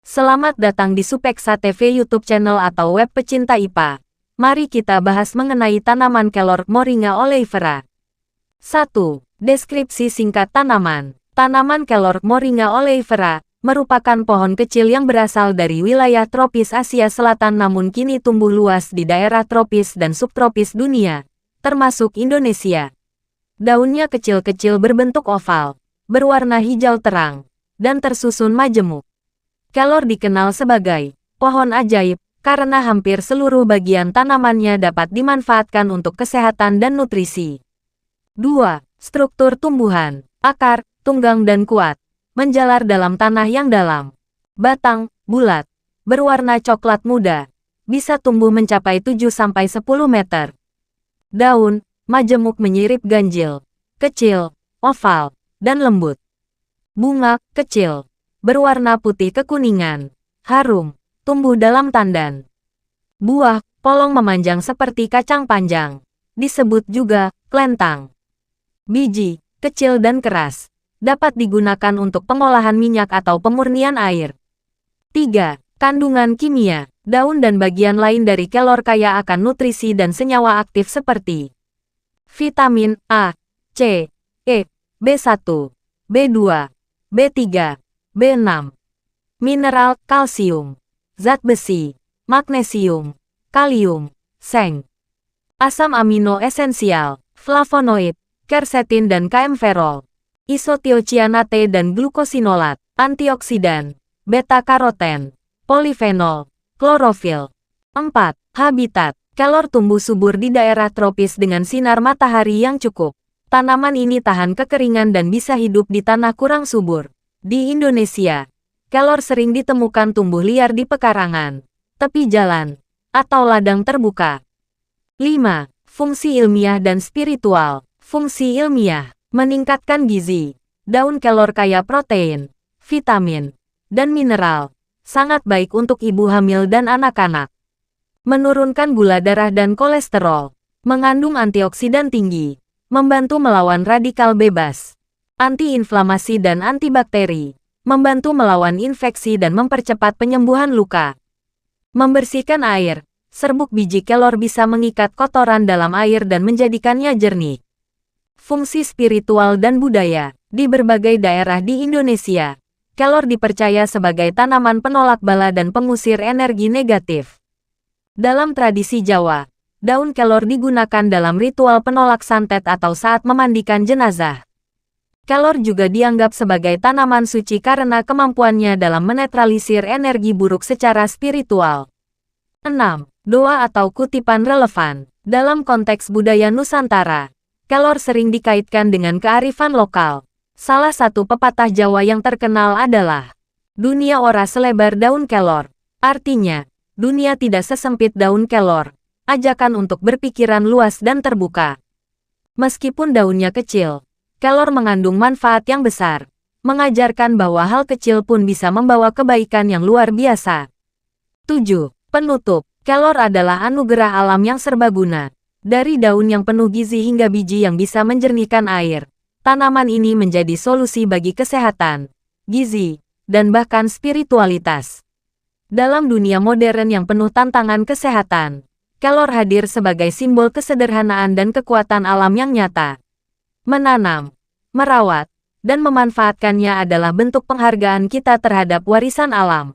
Selamat datang di Supeksa TV YouTube channel atau web pecinta IPA. Mari kita bahas mengenai tanaman kelor Moringa oleifera. 1. Deskripsi singkat tanaman. Tanaman kelor Moringa oleifera merupakan pohon kecil yang berasal dari wilayah tropis Asia Selatan namun kini tumbuh luas di daerah tropis dan subtropis dunia, termasuk Indonesia. Daunnya kecil-kecil berbentuk oval, berwarna hijau terang, dan tersusun majemuk. Kelor dikenal sebagai pohon ajaib karena hampir seluruh bagian tanamannya dapat dimanfaatkan untuk kesehatan dan nutrisi. 2. Struktur tumbuhan. Akar, tunggang dan kuat, menjalar dalam tanah yang dalam. Batang, bulat, berwarna coklat muda, bisa tumbuh mencapai 7-10 meter. Daun, majemuk menyirip ganjil, kecil, oval, dan lembut. Bunga, kecil, berwarna putih kekuningan, harum, tumbuh dalam tandan. Buah, polong memanjang seperti kacang panjang, disebut juga klentang. Biji, kecil dan keras, dapat digunakan untuk pengolahan minyak atau pemurnian air. 3. Kandungan kimia. Daun dan bagian lain dari kelor kaya akan nutrisi dan senyawa aktif seperti vitamin A, C, E, B1, B2, B3, B6, mineral kalsium, zat besi, magnesium, kalium, seng, asam amino esensial, flavonoid, quercetin dan kaempferol, isotiocianate dan glukosinolat, antioksidan, beta-karoten, polifenol, klorofil. 4. Habitat. Kelor tumbuh subur di daerah tropis dengan sinar matahari yang cukup. Tanaman ini tahan kekeringan dan bisa hidup di tanah kurang subur. Di Indonesia, kelor sering ditemukan tumbuh liar di pekarangan, tepi jalan, atau ladang terbuka. 5. Fungsi ilmiah dan spiritual. Fungsi ilmiah, meningkatkan gizi. Daun kelor kaya protein, vitamin, dan mineral, sangat baik untuk ibu hamil dan anak-anak. Menurunkan gula darah dan kolesterol, mengandung antioksidan tinggi, membantu melawan radikal bebas, antiinflamasi dan antibakteri, membantu melawan infeksi dan mempercepat penyembuhan luka. Membersihkan air. Serbuk biji kelor bisa mengikat kotoran dalam air dan menjadikannya jernih. Fungsi spiritual dan budaya. Di berbagai daerah di Indonesia, kelor dipercaya sebagai tanaman penolak bala dan pengusir energi negatif. Dalam tradisi Jawa, daun kelor digunakan dalam ritual penolak santet atau saat memandikan jenazah. Kelor juga dianggap sebagai tanaman suci karena kemampuannya dalam menetralisir energi buruk secara spiritual. 6. Doa atau kutipan relevan. Dalam konteks budaya Nusantara, kelor sering dikaitkan dengan kearifan lokal. Salah satu pepatah Jawa yang terkenal adalah, "Dunia ora selebar daun kelor." Artinya, dunia tidak sesempit daun kelor. Ajakan untuk berpikiran luas dan terbuka. Meskipun daunnya kecil, kelor mengandung manfaat yang besar, mengajarkan bahwa hal kecil pun bisa membawa kebaikan yang luar biasa. 7. Penutup. Kelor adalah anugerah alam yang serbaguna. Dari daun yang penuh gizi hingga biji yang bisa menjernihkan air, tanaman ini menjadi solusi bagi kesehatan, gizi, dan bahkan spiritualitas. Dalam dunia modern yang penuh tantangan kesehatan, kelor hadir sebagai simbol kesederhanaan dan kekuatan alam yang nyata. Menanam, merawat, dan memanfaatkannya adalah bentuk penghargaan kita terhadap warisan alam.